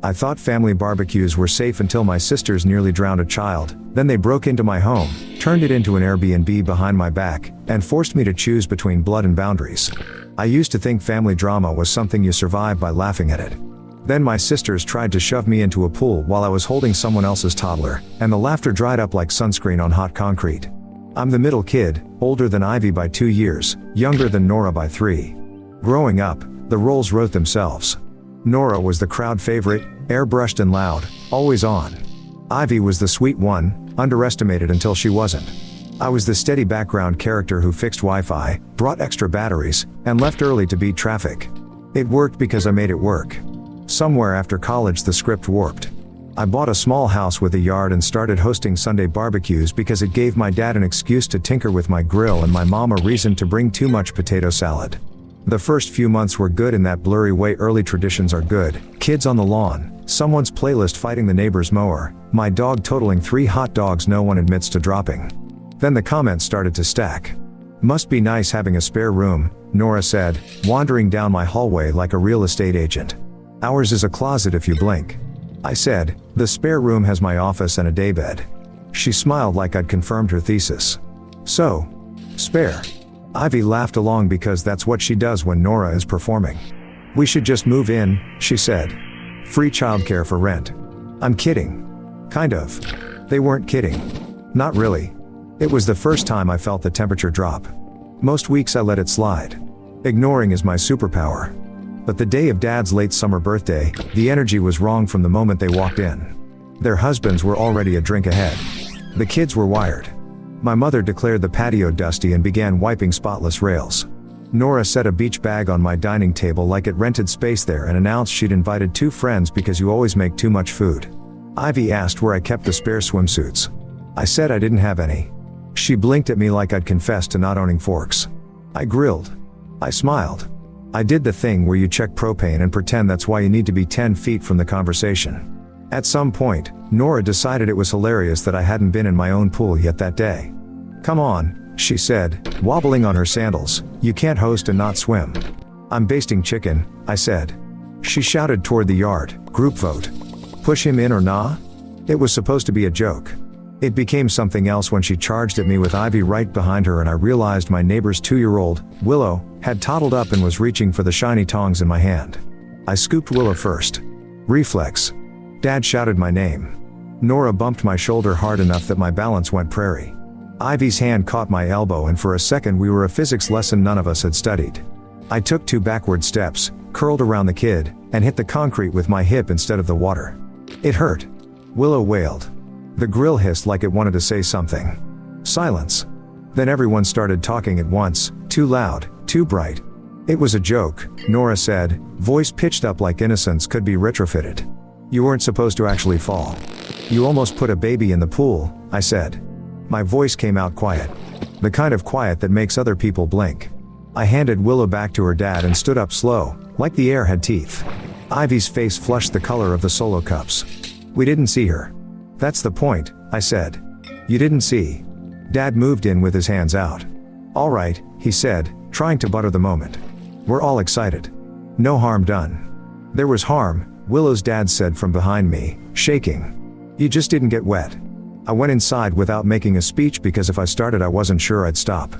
I thought family barbecues were safe until my sisters nearly drowned a child, then they broke into my home, turned it into an Airbnb behind my back, and forced me to choose between blood and boundaries. I used to think family drama was something you survive by laughing at it. Then my sisters tried to shove me into a pool while I was holding someone else's toddler, and the laughter dried up like sunscreen on hot concrete. I'm the middle kid, older than Ivy by 2 years, younger than Nora by 3. Growing up, the roles wrote themselves. Nora was the crowd favorite, airbrushed and loud, always on. Ivy was the sweet one, underestimated until she wasn't. I was the steady background character who fixed Wi-Fi, brought extra batteries, and left early to beat traffic. It worked because I made it work. Somewhere after college the script warped. I bought a small house with a yard and started hosting Sunday barbecues because it gave my dad an excuse to tinker with my grill and my mom a reason to bring too much potato salad. The first few months were good in that blurry way early traditions are good: kids on the lawn, someone's playlist fighting the neighbor's mower, my dog totaling 3 hot dogs no one admits to dropping. Then the comments started to stack. "Must be nice having a spare room," Nora said, wandering down my hallway like a real estate agent. "Ours is a closet if you blink." I said, "The spare room has my office and a daybed." She smiled like I'd confirmed her thesis. "So, spare." Ivy laughed along because that's what she does when Nora is performing. "We should just move in," she said. "Free childcare for rent." "I'm kidding." "Kind of." They weren't kidding. Not really. It was the first time I felt the temperature drop. Most weeks I let it slide. Ignoring is my superpower. But the day of Dad's late summer birthday, the energy was wrong from the moment they walked in. Their husbands were already a drink ahead. The kids were wired. My mother declared the patio dusty and began wiping spotless rails. Nora set a beach bag on my dining table like it rented space there and announced she'd invited 2 friends because you always make too much food. Ivy asked where I kept the spare swimsuits. I said I didn't have any. She blinked at me like I'd confessed to not owning forks. I grilled. I smiled. I did the thing where you check propane and pretend that's why you need to be 10 feet from the conversation. At some point, Nora decided it was hilarious that I hadn't been in my own pool yet that day. "Come on," she said, wobbling on her sandals, "you can't host and not swim." "I'm basting chicken," I said. She shouted toward the yard, "Group vote. Push him in or nah?" It was supposed to be a joke. It became something else when she charged at me with Ivy right behind her and I realized my neighbor's 2-year-old, Willow, had toddled up and was reaching for the shiny tongs in my hand. I scooped Willow first. Reflex. Dad shouted my name. Nora bumped my shoulder hard enough that my balance went prairie. Ivy's hand caught my elbow and for a second we were a physics lesson none of us had studied. I took 2 backward steps, curled around the kid, and hit the concrete with my hip instead of the water. It hurt. Willow wailed. The grill hissed like it wanted to say something. Silence. Then everyone started talking at once, too loud, too bright. "It was a joke," Nora said, voice pitched up like innocence could be retrofitted. "You weren't supposed to actually fall. You almost put a baby in the pool," I said. My voice came out quiet. The kind of quiet that makes other people blink. I handed Willow back to her dad and stood up slow, like the air had teeth. Ivy's face flushed the color of the Solo cups. "We didn't see her." "That's the point," I said. "You didn't see." Dad moved in with his hands out. "All right," he said, trying to butter the moment. "We're all excited. No harm done." "There was harm," Willow's dad said from behind me, shaking. "You just didn't get wet." I went inside without making a speech because if I started I wasn't sure I'd stop.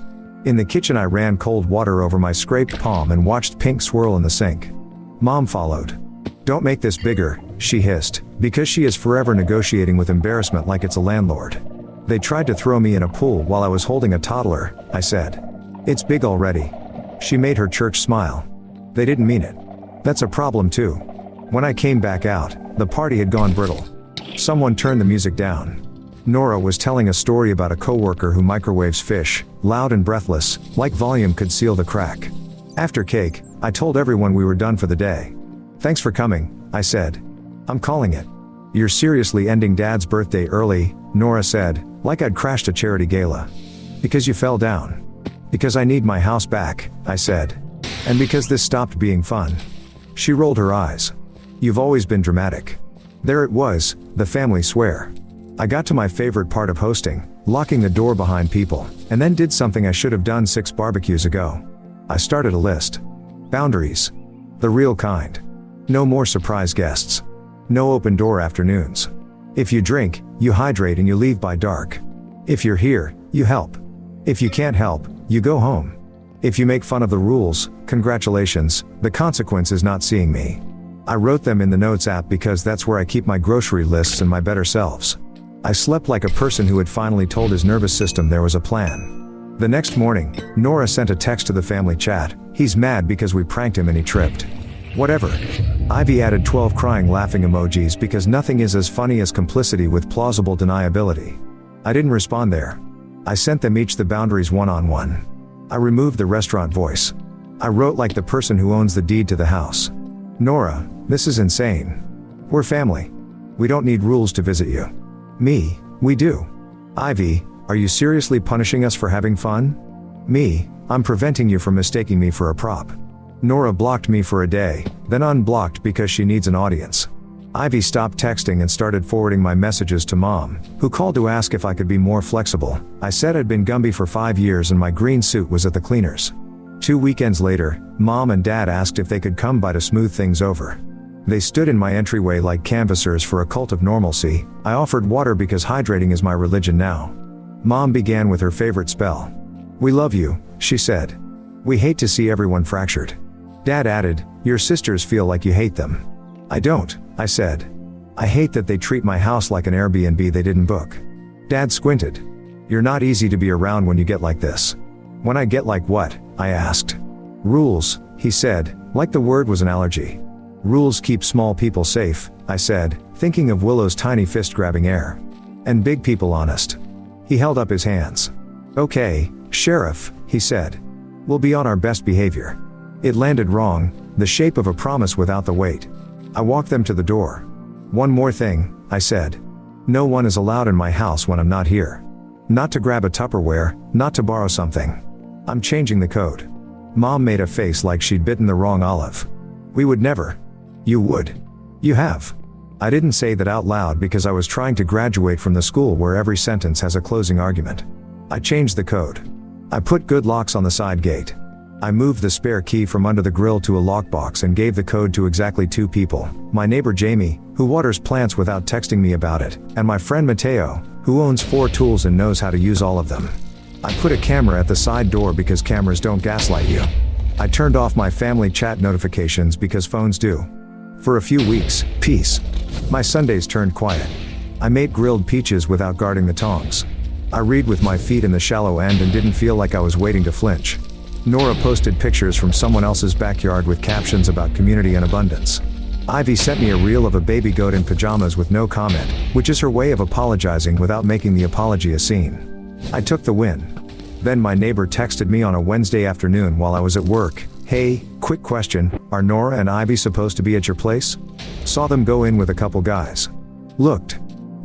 In the kitchen I ran cold water over my scraped palm and watched pink swirl in the sink. Mom followed. "Don't make this bigger," she hissed, because she is forever negotiating with embarrassment like it's a landlord. "They tried to throw me in a pool while I was holding a toddler," I said. "It's big already." She made her church smile. "They didn't mean it." "That's a problem too." When I came back out, the party had gone brittle. Someone turned the music down. Nora was telling a story about a coworker who microwaves fish, loud and breathless, like volume could seal the crack. After cake, I told everyone we were done for the day. "Thanks for coming," I said. "I'm calling it." "You're seriously ending Dad's birthday early," Nora said, like I'd crashed a charity gala. "Because you fell down." "Because I need my house back," I said. "And because this stopped being fun." She rolled her eyes. "You've always been dramatic." There it was, the family swear. I got to my favorite part of hosting, locking the door behind people, and then did something I should have done 6 barbecues ago. I started a list. Boundaries. The real kind. No more surprise guests. No open door afternoons. If you drink, you hydrate and you leave by dark. If you're here, you help. If you can't help, you go home. If you make fun of the rules, congratulations, the consequence is not seeing me. I wrote them in the Notes app because that's where I keep my grocery lists and my better selves. I slept like a person who had finally told his nervous system there was a plan. The next morning, Nora sent a text to the family chat. He's mad because we pranked him and he tripped. Whatever. Ivy added 12 crying laughing emojis because nothing is as funny as complicity with plausible deniability. I didn't respond there. I sent them each the boundaries one-on-one. I removed the restaurant voice. I wrote like the person who owns the deed to the house. Nora, this is insane. We're family. We don't need rules to visit you. Me, we do. Ivy, are you seriously punishing us for having fun? Me, I'm preventing you from mistaking me for a prop. Nora blocked me for a day, then unblocked because she needs an audience. Ivy stopped texting and started forwarding my messages to Mom, who called to ask if I could be more flexible. I said I'd been Gumby for 5 years and my green suit was at the cleaners. 2 weekends later, Mom and Dad asked if they could come by to smooth things over. They stood in my entryway like canvassers for a cult of normalcy. I offered water because hydrating is my religion now. Mom began with her favorite spell. We love you, she said. We hate to see everyone fractured. Dad added, your sisters feel like you hate them. I don't, I said. I hate that they treat my house like an Airbnb they didn't book. Dad squinted. You're not easy to be around when you get like this. When I get like what? I asked. Rules, he said, like the word was an allergy. Rules keep small people safe, I said, thinking of Willow's tiny fist-grabbing air. And big people honest. He held up his hands. Okay, Sheriff, he said. We'll be on our best behavior. It landed wrong, the shape of a promise without the weight. I walked them to the door. One more thing, I said. No one is allowed in my house when I'm not here. Not to grab a Tupperware, not to borrow something. I'm changing the code. Mom made a face like she'd bitten the wrong olive. We would never. You would. You have. I didn't say that out loud because I was trying to graduate from the school where every sentence has a closing argument. I changed the code. I put good locks on the side gate. I moved the spare key from under the grill to a lockbox and gave the code to exactly 2 people, my neighbor Jamie, who waters plants without texting me about it, and my friend Mateo, who owns 4 tools and knows how to use all of them. I put a camera at the side door because cameras don't gaslight you. I turned off my family chat notifications because phones do. For a few weeks, peace. My Sundays turned quiet. I made grilled peaches without guarding the tongs. I read with my feet in the shallow end and didn't feel like I was waiting to flinch. Nora posted pictures from someone else's backyard with captions about community and abundance. Ivy sent me a reel of a baby goat in pajamas with no comment, which is her way of apologizing without making the apology a scene. I took the win. Then my neighbor texted me on a Wednesday afternoon while I was at work. Hey, quick question, are Nora and Ivy supposed to be at your place? Saw them go in with a couple guys. Looked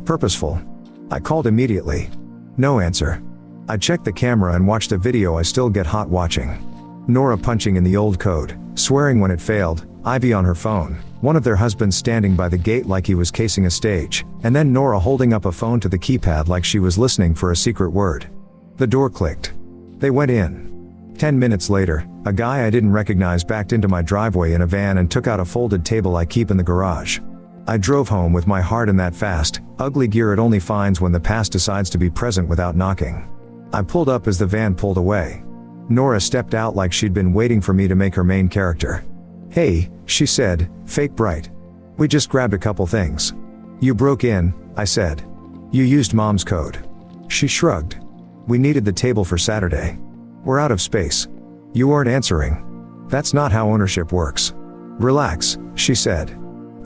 purposeful. I called immediately. No answer. I checked the camera and watched a video I still get hot watching. Nora punching in the old code, swearing when it failed, Ivy on her phone, one of their husbands standing by the gate like he was casing a stage, and then Nora holding up a phone to the keypad like she was listening for a secret word. The door clicked. They went in. 10 minutes later, a guy I didn't recognize backed into my driveway in a van and took out a folded table I keep in the garage. I drove home with my heart in that fast, ugly gear it only finds when the past decides to be present without knocking. I pulled up as the van pulled away. Nora stepped out like she'd been waiting for me to make her main character. Hey, she said, fake bright. We just grabbed a couple things. You broke in, I said. You used Mom's code. She shrugged. We needed the table for Saturday. We're out of space. You weren't answering. That's not how ownership works. Relax, she said.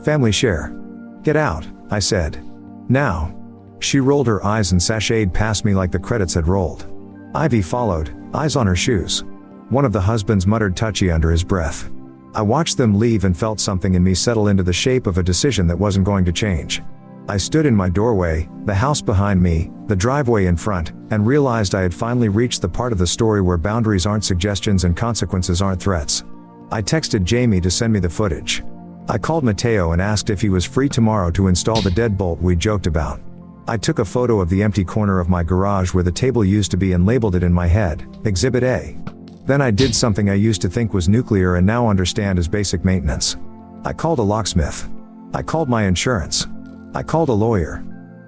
Family share. Get out, I said. Now. She rolled her eyes and sashayed past me like the credits had rolled. Ivy followed, eyes on her shoes. One of the husbands muttered touchy under his breath. I watched them leave and felt something in me settle into the shape of a decision that wasn't going to change. I stood in my doorway, the house behind me, the driveway in front, and realized I had finally reached the part of the story where boundaries aren't suggestions and consequences aren't threats. I texted Jamie to send me the footage. I called Mateo and asked if he was free tomorrow to install the deadbolt we joked about. I took a photo of the empty corner of my garage where the table used to be and labeled it in my head, Exhibit A. Then I did something I used to think was nuclear and now understand as basic maintenance. I called a locksmith. I called my insurance. I called a lawyer.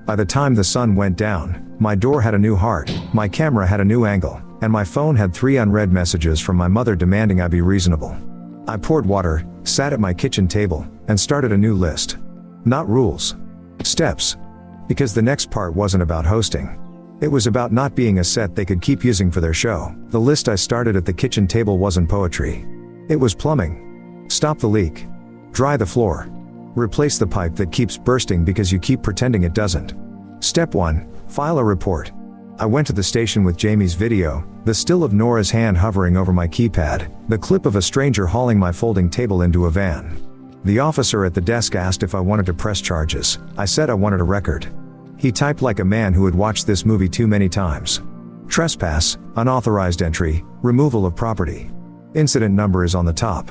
By the time the sun went down, my door had a new heart, my camera had a new angle, and my phone had 3 unread messages from my mother demanding I be reasonable. I poured water, sat at my kitchen table, and started a new list. Not rules. Steps. Because the next part wasn't about hosting. It was about not being a set they could keep using for their show. The list I started at the kitchen table wasn't poetry. It was plumbing. Stop the leak. Dry the floor. Replace the pipe that keeps bursting because you keep pretending it doesn't. Step 1. File a report. I went to the station with Jamie's video, the still of Nora's hand hovering over my keypad, the clip of a stranger hauling my folding table into a van. The officer at the desk asked if I wanted to press charges. I said I wanted a record. He typed like a man who had watched this movie too many times. Trespass, unauthorized entry, removal of property. Incident number is on the top.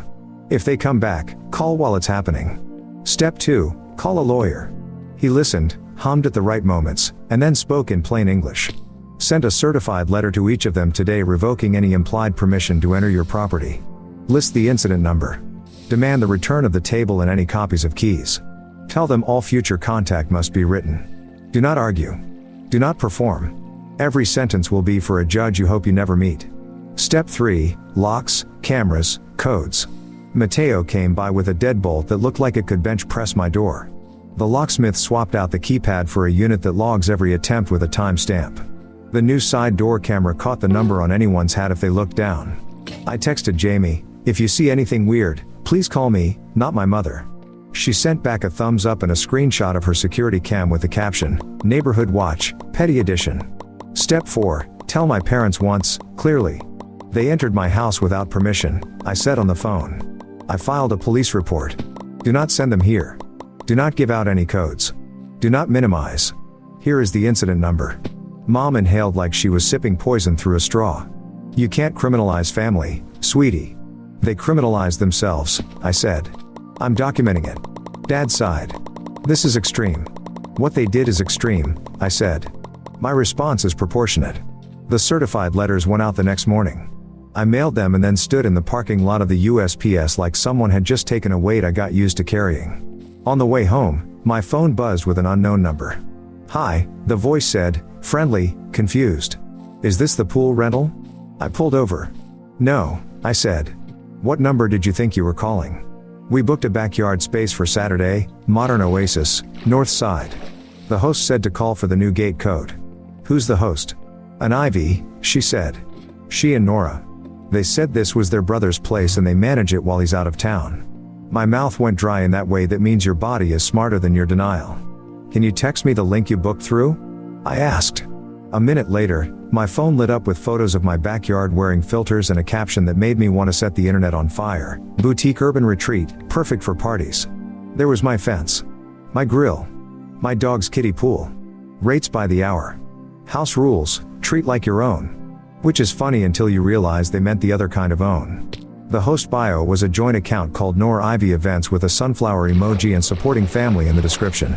If they come back, call while it's happening. Step 2. Call a lawyer. He listened, hummed at the right moments, and then spoke in plain English. Sent a certified letter to each of them today revoking any implied permission to enter your property. List the incident number. Demand the return of the table and any copies of keys. Tell them all future contact must be written. Do not argue. Do not perform. Every sentence will be for a judge you hope you never meet. Step 3. Locks, cameras, codes. Mateo came by with a deadbolt that looked like it could bench press my door. The locksmith swapped out the keypad for a unit that logs every attempt with a timestamp. The new side door camera caught the number on anyone's hat if they looked down. I texted Jamie, if you see anything weird, please call me, not my mother. She sent back a thumbs up and a screenshot of her security cam with the caption, Neighborhood Watch, Petty Edition. Step 4. Tell my parents once, clearly. They entered my house without permission, I said on the phone. I filed a police report. Do not send them here. Do not give out any codes. Do not minimize. Here is the incident number. Mom inhaled like she was sipping poison through a straw. You can't criminalize family, sweetie. They criminalized themselves, I said. I'm documenting it. Dad sighed. This is extreme. What they did is extreme, I said. My response is proportionate. The certified letters went out the next morning. I mailed them and then stood in the parking lot of the USPS like someone had just taken a weight I got used to carrying. On the way home, my phone buzzed with an unknown number. Hi, the voice said, friendly, confused. Is this the pool rental? I pulled over. No, I said. What number did you think you were calling? We booked a backyard space for Saturday, Modern Oasis, North Side. The host said to call for the new gate code. Who's the host? An Ivy, she said. She and Nora. They said this was their brother's place and they manage it while he's out of town. My mouth went dry in that way that means your body is smarter than your denial. Can you text me the link you booked through? I asked. A minute later, my phone lit up with photos of my backyard wearing filters and a caption that made me want to set the internet on fire. Boutique urban retreat, perfect for parties. There was my fence. My grill. My dog's kiddie pool. Rates by the hour. House rules, treat like your own. Which is funny until you realize they meant the other kind of own. The host bio was a joint account called Nor Ivy Events with a sunflower emoji and supporting family in the description.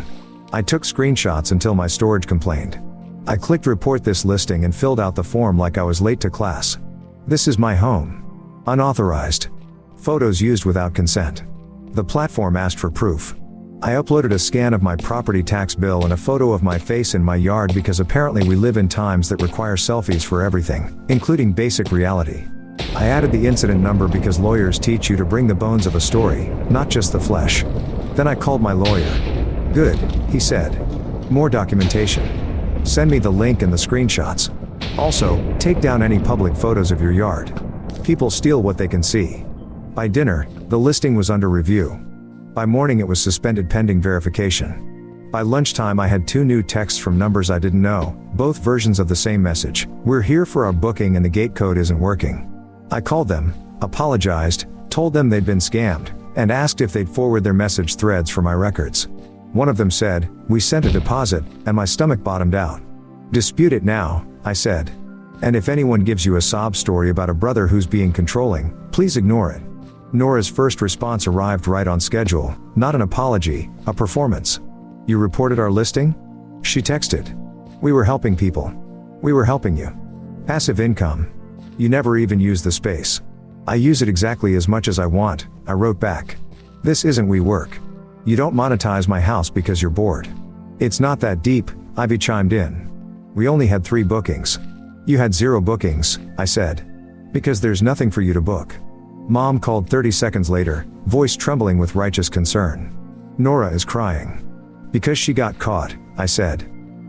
I took screenshots until my storage complained. I clicked report this listing and filled out the form like I was late to class. This is my home. Unauthorized. Photos used without consent. The platform asked for proof. I uploaded a scan of my property tax bill and a photo of my face in my yard because apparently we live in times that require selfies for everything, including basic reality. I added the incident number because lawyers teach you to bring the bones of a story, not just the flesh. Then I called my lawyer. Good, he said. More documentation. Send me the link and the screenshots. Also, take down any public photos of your yard. People steal what they can see. By dinner, the listing was under review. By morning it was suspended pending verification. By lunchtime I had 2 new texts from numbers I didn't know, both versions of the same message. We're here for our booking and the gate code isn't working. I called them, apologized, told them they'd been scammed, and asked if they'd forward their message threads for my records. One of them said, we sent a deposit, and my stomach bottomed out. Dispute it now, I said. And if anyone gives you a sob story about a brother who's being controlling, please ignore it. Nora's first response arrived right on schedule, not an apology, a performance. You reported our listing? She texted. We were helping people. We were helping you. Passive income. You never even use the space. I use it exactly as much as I want, I wrote back. This isn't we work. You don't monetize my house because you're bored. It's not that deep, Ivy chimed in. We only had 3 bookings. You had 0 bookings, I said. Because there's nothing for you to book. Mom called 30 seconds later, voice trembling with righteous concern. Nora is crying. Because she got caught, I said.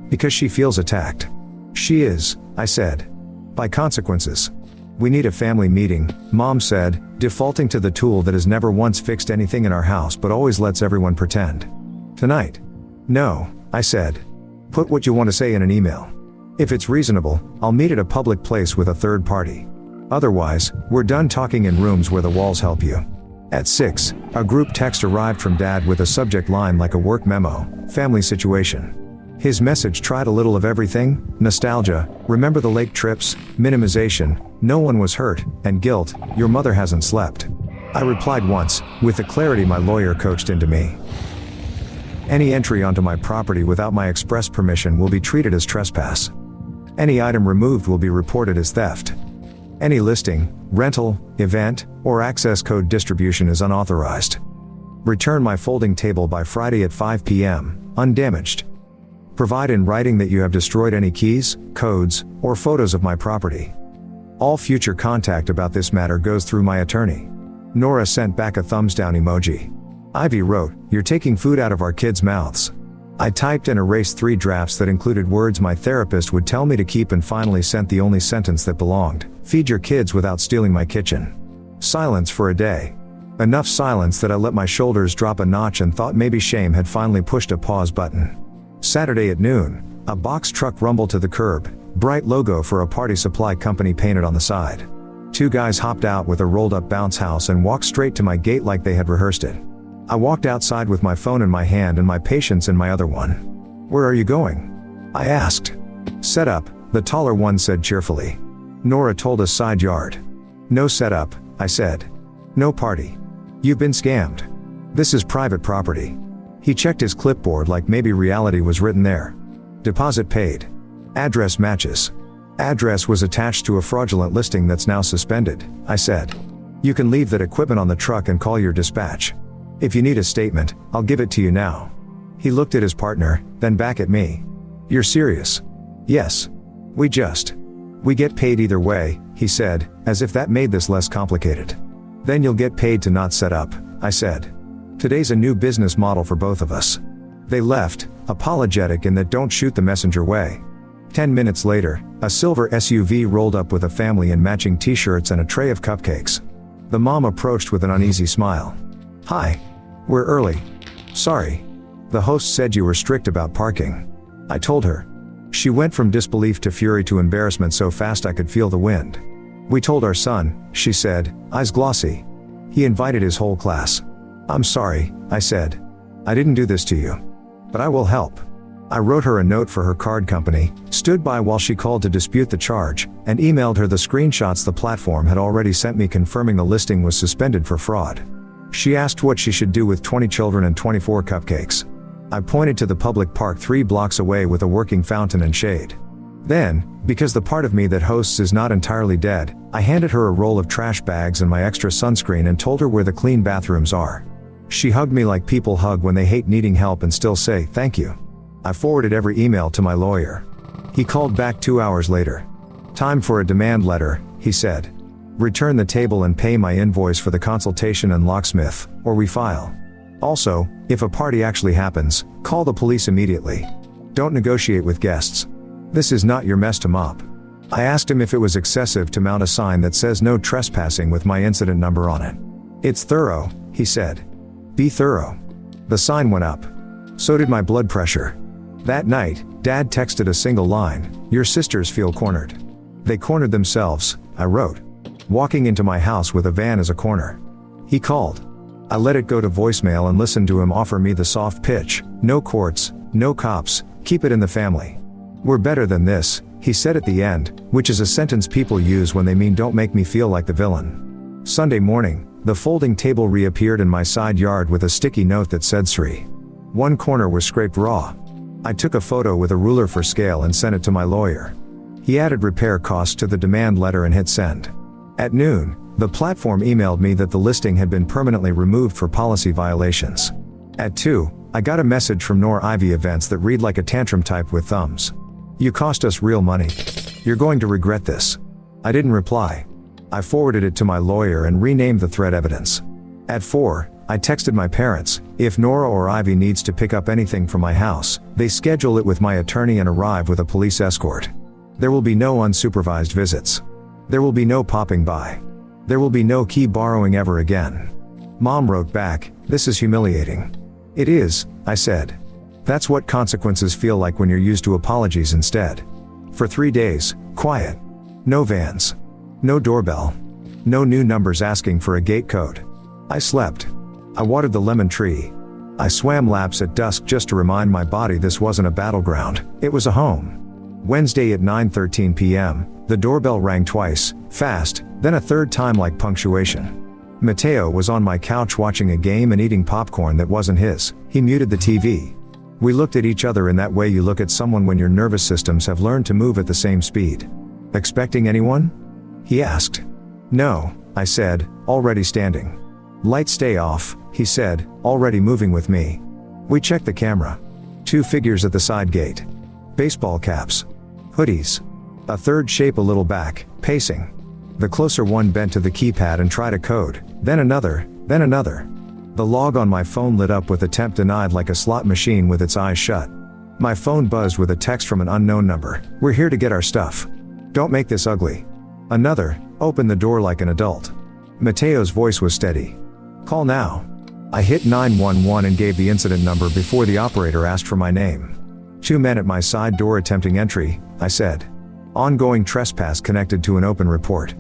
Because she feels attacked. She is, I said. By consequences. We need a family meeting, Mom said, defaulting to the tool that has never once fixed anything in our house but always lets everyone pretend. Tonight. No, I said. Put what you want to say in an email. If it's reasonable, I'll meet at a public place with a third party. Otherwise, we're done talking in rooms where the walls help you. At 6, a group text arrived from Dad with a subject line like a work memo, family situation. His message tried a little of everything: nostalgia, remember the lake trips, minimization, no one was hurt, and guilt, your mother hasn't slept. I replied once, with the clarity my lawyer coached into me. Any entry onto my property without my express permission will be treated as trespass. Any item removed will be reported as theft. Any listing, rental, event, or access code distribution is unauthorized. Return my folding table by Friday at 5 p.m., undamaged. Provide in writing that you have destroyed any keys, codes, or photos of my property. All future contact about this matter goes through my attorney. Nora sent back a thumbs down emoji. Ivy wrote, "You're taking food out of our kids' mouths." I typed and erased 3 drafts that included words my therapist would tell me to keep and finally sent the only sentence that belonged: "Feed your kids without stealing my kitchen." Silence for a day. Enough silence that I let my shoulders drop a notch and thought maybe shame had finally pushed a pause button. Saturday at noon, a box truck rumbled to the curb, bright logo for a party supply company painted on the side. 2 guys hopped out with a rolled up bounce house and walked straight to my gate like they had rehearsed it. I walked outside with my phone in my hand and my patience in my other one. "Where are you going?" I asked. "Setup," the taller one said cheerfully. Nora told us side yard. "No setup," I said. "No party. You've been scammed. This is private property." He checked his clipboard like maybe reality was written there. "Deposit paid. Address matches." Address was attached to a fraudulent listing that's now suspended, I said. "You can leave that equipment on the truck and call your dispatch. If you need a statement, I'll give it to you now." He looked at his partner, then back at me. "You're serious?" "Yes. We get paid either way," he said, as if that made this less complicated. "Then you'll get paid to not set up," I said. "Today's a new business model for both of us." They left, apologetic in that don't shoot the messenger way. 10 minutes later, a silver SUV rolled up with a family in matching t-shirts and a tray of cupcakes. The mom approached with an uneasy smile. "Hi. We're early. Sorry. The host said you were strict about parking." I told her. She went from disbelief to fury to embarrassment so fast I could feel the wind. "We told our son," she said, eyes glossy. "He invited his whole class." "I'm sorry," I said. "I didn't do this to you. But I will help." I wrote her a note for her card company, stood by while she called to dispute the charge, and emailed her the screenshots the platform had already sent me confirming the listing was suspended for fraud. She asked what she should do with 20 children and 24 cupcakes. I pointed to the public park 3 blocks away with a working fountain and shade. Then, because the part of me that hosts is not entirely dead, I handed her a roll of trash bags and my extra sunscreen and told her where the clean bathrooms are. She hugged me like people hug when they hate needing help and still say, "Thank you." I forwarded every email to my lawyer. He called back 2 hours later. "Time for a demand letter," he said. "Return the table and pay my invoice for the consultation and locksmith, or we file. Also, if a party actually happens, call the police immediately. Don't negotiate with guests. This is not your mess to mop." I asked him if it was excessive to mount a sign that says no trespassing with my incident number on it. "It's thorough," he said. "Be thorough." The sign went up. So did my blood pressure. That night, Dad texted a single line, "Your sisters feel cornered." They cornered themselves, I wrote. Walking into my house with a van as a corner. He called. I let it go to voicemail and listened to him offer me the soft pitch, "No courts, no cops, keep it in the family." "We're better than this," he said at the end, which is a sentence people use when they mean don't make me feel like the villain. Sunday morning, the folding table reappeared in my side yard with a sticky note that said Sri. One corner was scraped raw. I took a photo with a ruler for scale and sent it to my lawyer. He added repair costs to the demand letter and hit send. At noon, the platform emailed me that the listing had been permanently removed for policy violations. At 2, I got a message from Nor Ivy Events that read like a tantrum typed with thumbs. You cost us real money. You're going to regret this. I didn't reply. I forwarded it to my lawyer and renamed the thread evidence. At 4, I texted my parents, if Nora or Ivy needs to pick up anything from my house, they schedule it with my attorney and arrive with a police escort. There will be no unsupervised visits. There will be no popping by. There will be no key borrowing ever again. Mom wrote back, this is humiliating. It is, I said. That's what consequences feel like when you're used to apologies instead. For 3 days, quiet. No vans. No doorbell. No new numbers asking for a gate code. I slept. I watered the lemon tree. I swam laps at dusk just to remind my body this wasn't a battleground, it was a home. Wednesday at 9:13 p.m., the doorbell rang twice, fast, then a third time like punctuation. Mateo was on my couch watching a game and eating popcorn that wasn't his. He muted the TV. We looked at each other in that way you look at someone when your nervous systems have learned to move at the same speed. Expecting anyone? He asked. No, I said, already standing. Lights stay off, he said, already moving with me. We checked the camera. 2 figures at the side gate. Baseball caps. Hoodies. A third shape a little back, pacing. The closer one bent to the keypad and tried a code, then another, then another. The log on my phone lit up with attempt denied like a slot machine with its eyes shut. My phone buzzed with a text from an unknown number, we're here to get our stuff. Don't make this ugly. Another, open the door like an adult. Mateo's voice was steady. Call now. I hit 911 and gave the incident number before the operator asked for my name. 2 men at my side door attempting entry, I said. Ongoing trespass connected to an open report.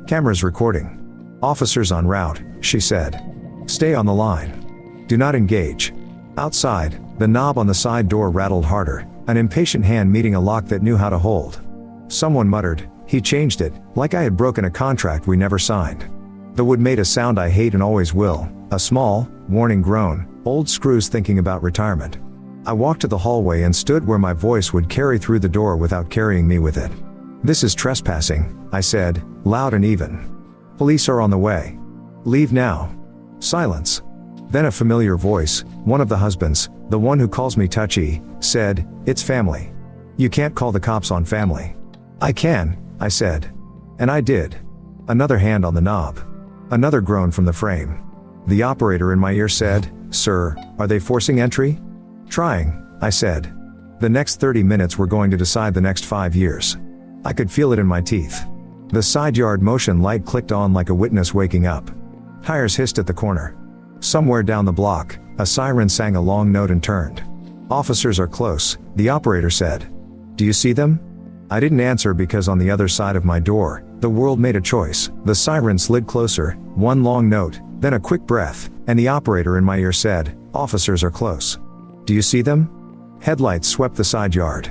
Cameras recording. Officers en route, she said. Stay on the line. Do not engage. Outside, the knob on the side door rattled harder, an impatient hand meeting a lock that knew how to hold. Someone muttered, he changed it, like I had broken a contract we never signed. The wood made a sound I hate and always will, a small, warning groan, old screws thinking about retirement. I walked to the hallway and stood where my voice would carry through the door without carrying me with it. This is trespassing, I said, loud and even. Police are on the way. Leave now. Silence. Then a familiar voice, one of the husbands, the one who calls me touchy, said, it's family. You can't call the cops on family. I can, I said. And I did. Another hand on the knob. Another groan from the frame. The operator in my ear said, sir, are they forcing entry? Trying, I said. The next 30 minutes were going to decide the next 5 years. I could feel it in my teeth. The side yard motion light clicked on like a witness waking up. Tires hissed at the corner. Somewhere down the block, a siren sang a long note and turned. Officers are close, the operator said. Do you see them? I didn't answer because on the other side of my door, the world made a choice. The siren slid closer, one long note, then a quick breath, and the operator in my ear said, officers are close. Do you see them? Headlights swept the side yard.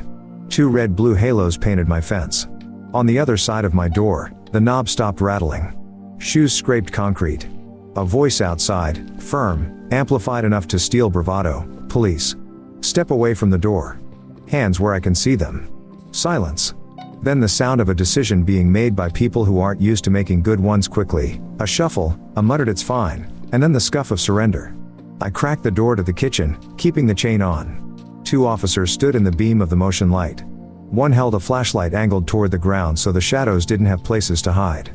2 red-blue halos painted my fence. On the other side of my door, the knob stopped rattling. Shoes scraped concrete. A voice outside, firm, amplified enough to steal bravado, police. Step away from the door. Hands where I can see them. Silence. Then the sound of a decision being made by people who aren't used to making good ones quickly, a shuffle, a muttered it's fine, and then the scuff of surrender. I cracked the door to the kitchen, keeping the chain on. 2 officers stood in the beam of the motion light. One held a flashlight angled toward the ground so the shadows didn't have places to hide.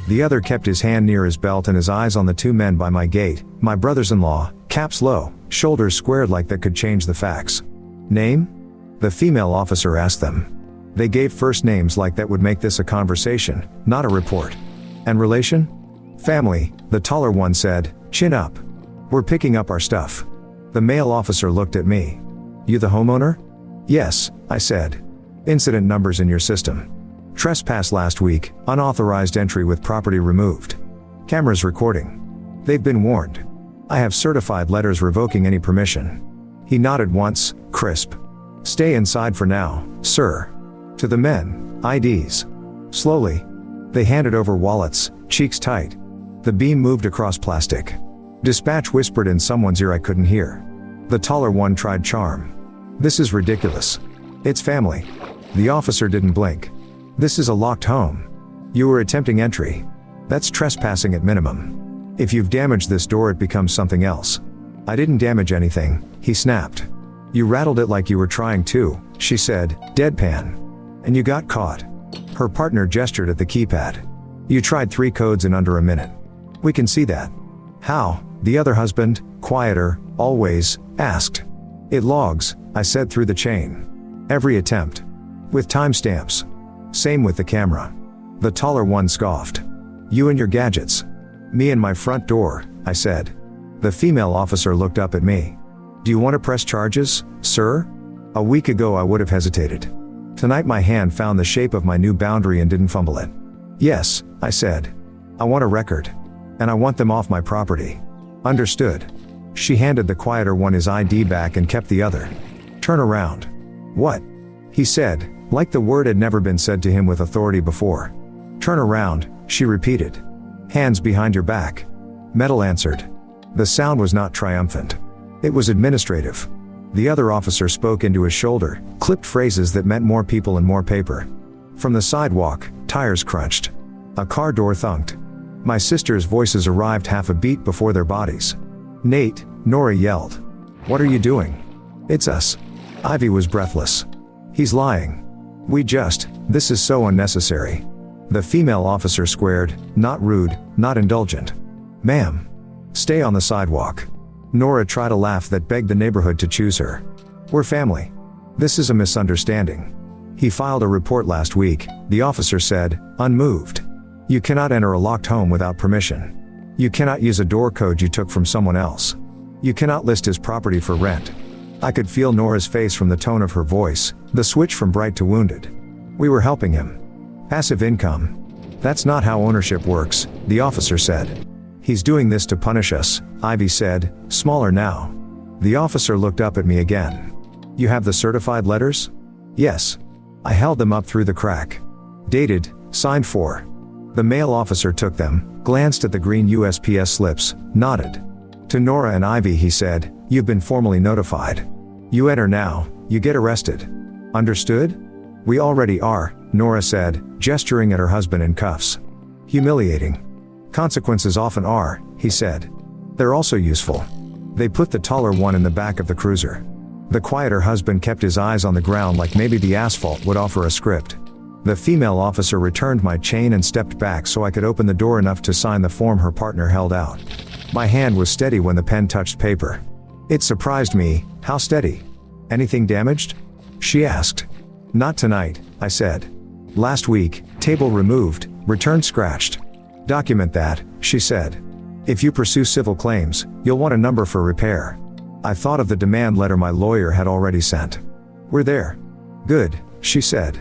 The other kept his hand near his belt and his eyes on the 2 men by my gate, my brothers-in-law, caps low, shoulders squared like that could change the facts. Name? The female officer asked them. They gave first names like that would make this a conversation, not a report. And relation? Family, the taller one said, chin up. We're picking up our stuff. The male officer looked at me. You the homeowner? Yes, I said. Incident numbers in your system. Trespass last week, unauthorized entry with property removed. Cameras recording. They've been warned. I have certified letters revoking any permission. He nodded once, crisp. Stay inside for now, sir. To the men, IDs. Slowly. They handed over wallets, cheeks tight. The beam moved across plastic. Dispatch whispered in someone's ear I couldn't hear. The taller one tried charm. This is ridiculous. It's family. The officer didn't blink. This is a locked home. You were attempting entry. That's trespassing at minimum. If you've damaged this door it becomes something else. I didn't damage anything, he snapped. You rattled it like you were trying to, she said, deadpan. And you got caught. Her partner gestured at the keypad. You tried 3 codes in under a minute. We can see that. How? The other husband, quieter, always, asked. It logs, I said through the chain. Every attempt. With timestamps. Same with the camera. The taller one scoffed. You and your gadgets. Me and my front door, I said. The female officer looked up at me. Do you want to press charges, sir? A week ago I would have hesitated. Tonight my hand found the shape of my new boundary and didn't fumble it. Yes, I said. I want a record. And I want them off my property. Understood. She handed the quieter one his ID back and kept the other. Turn around. What? He said, like the word had never been said to him with authority before. Turn around, she repeated. Hands behind your back. Metal answered. The sound was not triumphant. It was administrative. The other officer spoke into his shoulder, clipped phrases that meant more people and more paper. From the sidewalk, tires crunched. A car door thunked. My sisters' voices arrived half a beat before their bodies. Nate, Nora yelled. What are you doing? It's us. Ivy was breathless. He's lying. This is so unnecessary. The female officer squared, not rude, not indulgent. Ma'am. Stay on the sidewalk. Nora tried a laugh that begged the neighborhood to choose her. We're family. This is a misunderstanding. He filed a report last week, the officer said, unmoved. You cannot enter a locked home without permission. You cannot use a door code you took from someone else. You cannot list his property for rent. I could feel Nora's face from the tone of her voice, the switch from bright to wounded. We were helping him. Passive income. That's not how ownership works, the officer said. He's doing this to punish us, Ivy said, smaller now. The officer looked up at me again. You have the certified letters? Yes. I held them up through the crack. Dated, signed for. The male officer took them, glanced at the green USPS slips, nodded. To Nora and Ivy he said, you've been formally notified. You enter now, you get arrested. Understood? We already are, Nora said, gesturing at her husband in cuffs. Humiliating. Consequences often are, he said. They're also useful. They put the taller one in the back of the cruiser. The quieter husband kept his eyes on the ground like maybe the asphalt would offer a script. The female officer returned my chain and stepped back so I could open the door enough to sign the form her partner held out. My hand was steady when the pen touched paper. It surprised me, how steady. Anything damaged? She asked. Not tonight, I said. Last week, table removed, return scratched. Document that, she said. If you pursue civil claims, you'll want a number for repair. I thought of the demand letter my lawyer had already sent. We're there. Good, she said.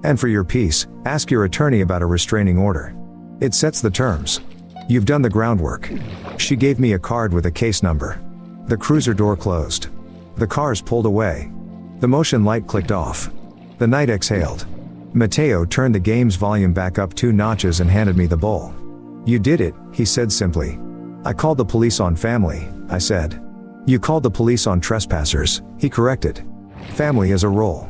And for your peace, ask your attorney about a restraining order. It sets the terms. You've done the groundwork. She gave me a card with a case number. The cruiser door closed. The cars pulled away. The motion light clicked off. The night exhaled. Mateo turned the game's volume back up 2 notches and handed me the bowl. You did it, he said simply. I called the police on family, I said. You called the police on trespassers, he corrected. Family is a role.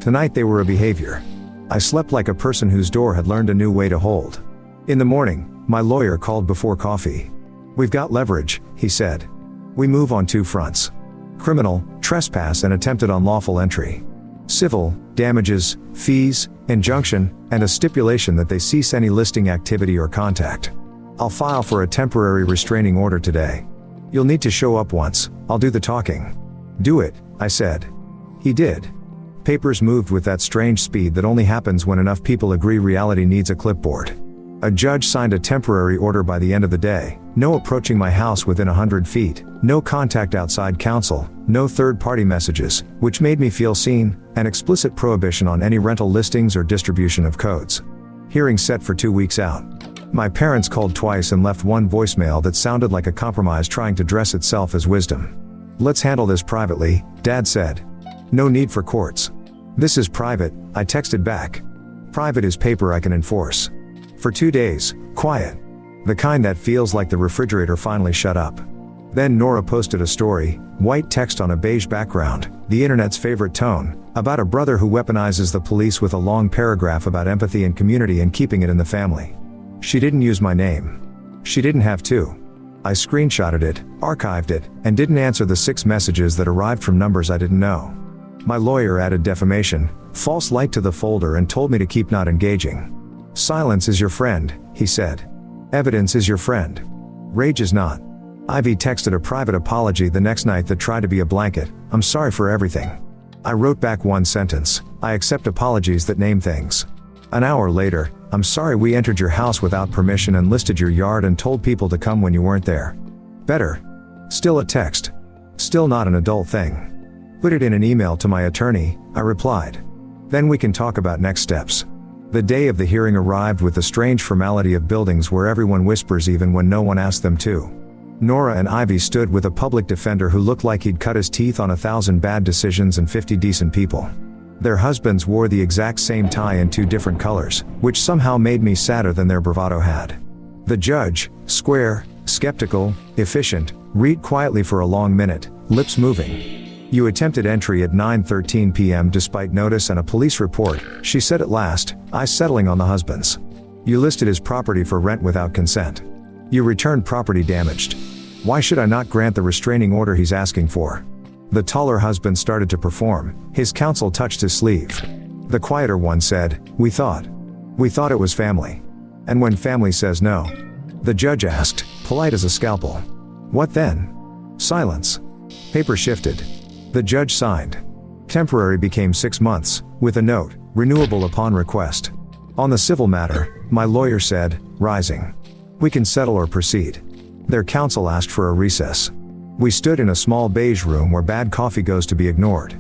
Tonight they were a behavior. I slept like a person whose door had learned a new way to hold. In the morning, my lawyer called before coffee. We've got leverage, he said. We move on 2 fronts. Criminal, trespass and attempted unlawful entry. Civil, damages, fees, injunction, and a stipulation that they cease any listing activity or contact. I'll file for a temporary restraining order today. You'll need to show up once, I'll do the talking. Do it, I said. He did. Papers moved with that strange speed that only happens when enough people agree reality needs a clipboard. A judge signed a temporary order by the end of the day, no approaching my house within 100 feet, no contact outside counsel, no third-party messages, which made me feel seen, an explicit prohibition on any rental listings or distribution of codes. Hearing set for 2 weeks out. My parents called twice and left 1 voicemail that sounded like a compromise trying to dress itself as wisdom. Let's handle this privately, Dad said. No need for courts. This is private, I texted back. Private is paper I can enforce. For 2 days, quiet. The kind that feels like the refrigerator finally shut up. Then Nora posted a story, white text on a beige background, the internet's favorite tone, about a brother who weaponizes the police with a long paragraph about empathy and community and keeping it in the family. She didn't use my name. She didn't have to. I screenshotted it, archived it, and didn't answer the 6 messages that arrived from numbers I didn't know. My lawyer added defamation, false light to the folder and told me to keep not engaging. Silence is your friend, he said. Evidence is your friend. Rage is not. Ivy texted a private apology the next night that tried to be a blanket, I'm sorry for everything. I wrote back one sentence, I accept apologies that name things. An hour later, I'm sorry we entered your house without permission and listed your yard and told people to come when you weren't there. Better. Still a text. Still not an adult thing. Put it in an email to my attorney, I replied. Then we can talk about next steps. The day of the hearing arrived with the strange formality of buildings where everyone whispers even when no one asks them to. Nora and Ivy stood with a public defender who looked like he'd cut his teeth on 1,000 bad decisions and 50 decent people. Their husbands wore the exact same tie in 2 different colors, which somehow made me sadder than their bravado had. The judge, square, skeptical, efficient, read quietly for a long minute, lips moving. You attempted entry at 9:13 p.m. despite notice and a police report, she said at last, I settling on the husbands. You listed his property for rent without consent. You returned property damaged. Why should I not grant the restraining order he's asking for? The taller husband started to perform, his counsel touched his sleeve. The quieter one said, We thought it was family. And when family says no? The judge asked, polite as a scalpel. What then? Silence. Paper shifted. The judge signed. Temporary became 6 months, with a note, renewable upon request. On the civil matter, my lawyer said, rising. We can settle or proceed. Their counsel asked for a recess. We stood in a small beige room where bad coffee goes to be ignored.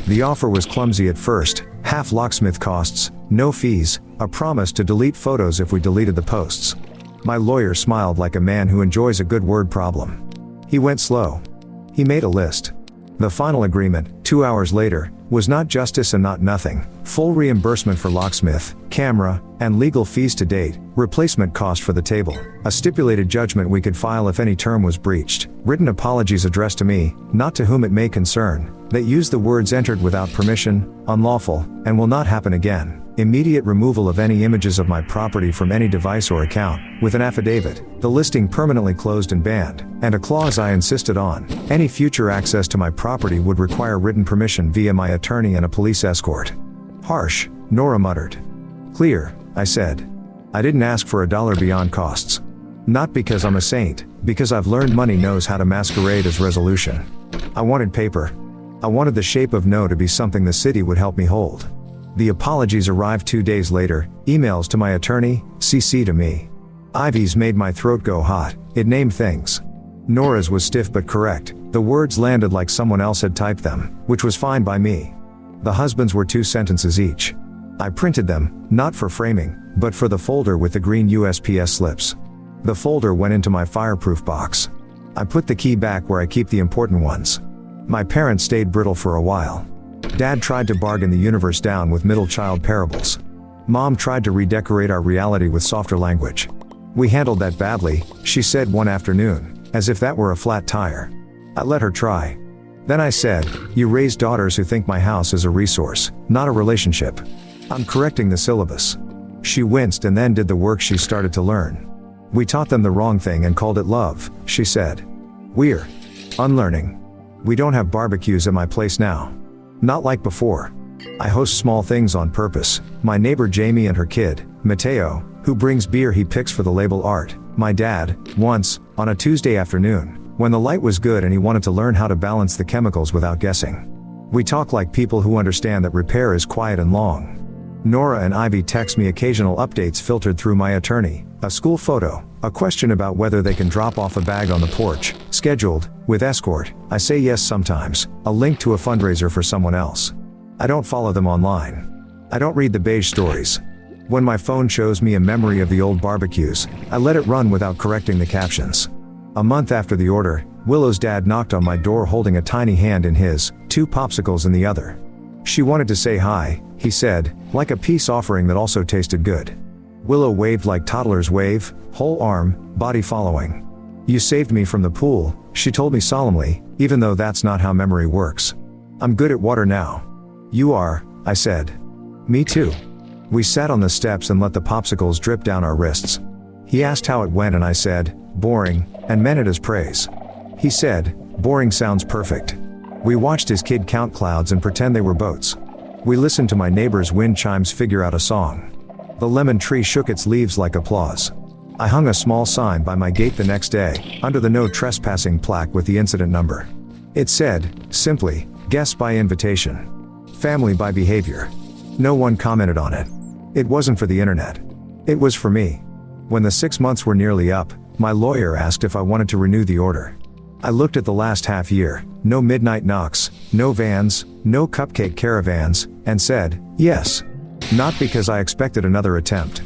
The offer was clumsy at first, half locksmith costs, no fees, a promise to delete photos if we deleted the posts. My lawyer smiled like a man who enjoys a good word problem. He went slow. He made a list. The final agreement, 2 hours later, was not justice and not nothing, full reimbursement for locksmith, camera, and legal fees to date, replacement cost for the table, a stipulated judgment we could file if any term was breached, written apologies addressed to me, not to whom it may concern, that use the words entered without permission, unlawful, and will not happen again, immediate removal of any images of my property from any device or account, with an affidavit, the listing permanently closed and banned, and a clause I insisted on, any future access to my property would require written permission via my attorney and a police escort. Harsh, Nora muttered. Clear, I said. I didn't ask for $1 beyond costs. Not because I'm a saint, because I've learned money knows how to masquerade as resolution. I wanted paper. I wanted the shape of no to be something the city would help me hold. The apologies arrived 2 days later, emails to my attorney, CC to me. Ivy's made my throat go hot, it named things. Nora's was stiff but correct, the words landed like someone else had typed them, which was fine by me. The husbands were 2 sentences each. I printed them, not for framing, but for the folder with the green USPS slips. The folder went into my fireproof box. I put the key back where I keep the important ones. My parents stayed brittle for a while. Dad tried to bargain the universe down with middle child parables. Mom tried to redecorate our reality with softer language. We handled that badly, she said one afternoon, as if that were a flat tire. I let her try. Then I said, you raise daughters who think my house is a resource, not a relationship. I'm correcting the syllabus. She winced and then did the work she started to learn. We taught them the wrong thing and called it love, she said. We're unlearning. We don't have barbecues at my place now. Not like before. I host small things on purpose. My neighbor Jamie and her kid, Mateo, who brings beer he picks for the label art. My dad, once, on a Tuesday afternoon, when the light was good and he wanted to learn how to balance the chemicals without guessing. We talk like people who understand that repair is quiet and long. Nora and Ivy text me occasional updates filtered through my attorney, a school photo, a question about whether they can drop off a bag on the porch, scheduled, with escort. I say yes sometimes, a link to a fundraiser for someone else. I don't follow them online. I don't read the beige stories. When my phone shows me a memory of the old barbecues, I let it run without correcting the captions. A month after the order, Willow's dad knocked on my door holding a tiny hand in his, 2 popsicles in the other. She wanted to say hi, he said, like a peace offering that also tasted good. Willow waved like toddlers wave, whole arm, body following. You saved me from the pool, she told me solemnly, even though that's not how memory works. I'm good at water now. You are, I said. Me too. We sat on the steps and let the popsicles drip down our wrists. He asked how it went and I said, boring, and meant it as praise. He said, "Boring sounds perfect." We watched his kid count clouds and pretend they were boats. We listened to my neighbor's wind chimes figure out a song. The lemon tree shook its leaves like applause. I hung a small sign by my gate the next day, under the no trespassing plaque with the incident number. It said, simply, guests by invitation. Family by behavior. No one commented on it. It wasn't for the internet. It was for me. When the 6 months were nearly up, my lawyer asked if I wanted to renew the order. I looked at the last half year, no midnight knocks, no vans, no cupcake caravans, and said, yes. Not because I expected another attempt.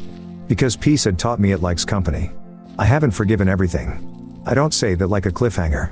Because peace had taught me it likes company. I haven't forgiven everything. I don't say that like a cliffhanger.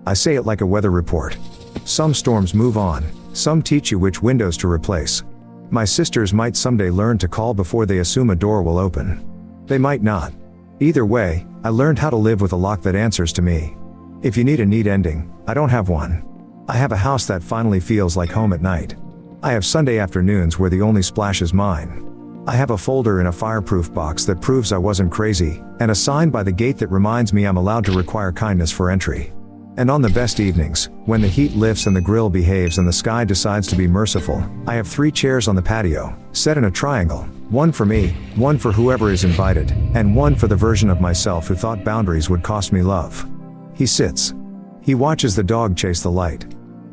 I say it like a weather report. Some storms move on, some teach you which windows to replace. My sisters might someday learn to call before they assume a door will open. They might not. Either way, I learned how to live with a lock that answers to me. If you need a neat ending, I don't have one. I have a house that finally feels like home at night. I have Sunday afternoons where the only splash is mine. I have a folder in a fireproof box that proves I wasn't crazy, and a sign by the gate that reminds me I'm allowed to require kindness for entry. And on the best evenings, when the heat lifts and the grill behaves and the sky decides to be merciful, I have 3 chairs on the patio, set in a triangle, one for me, one for whoever is invited, and one for the version of myself who thought boundaries would cost me love. He sits. He watches the dog chase the light.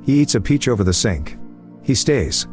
He eats a peach over the sink. He stays.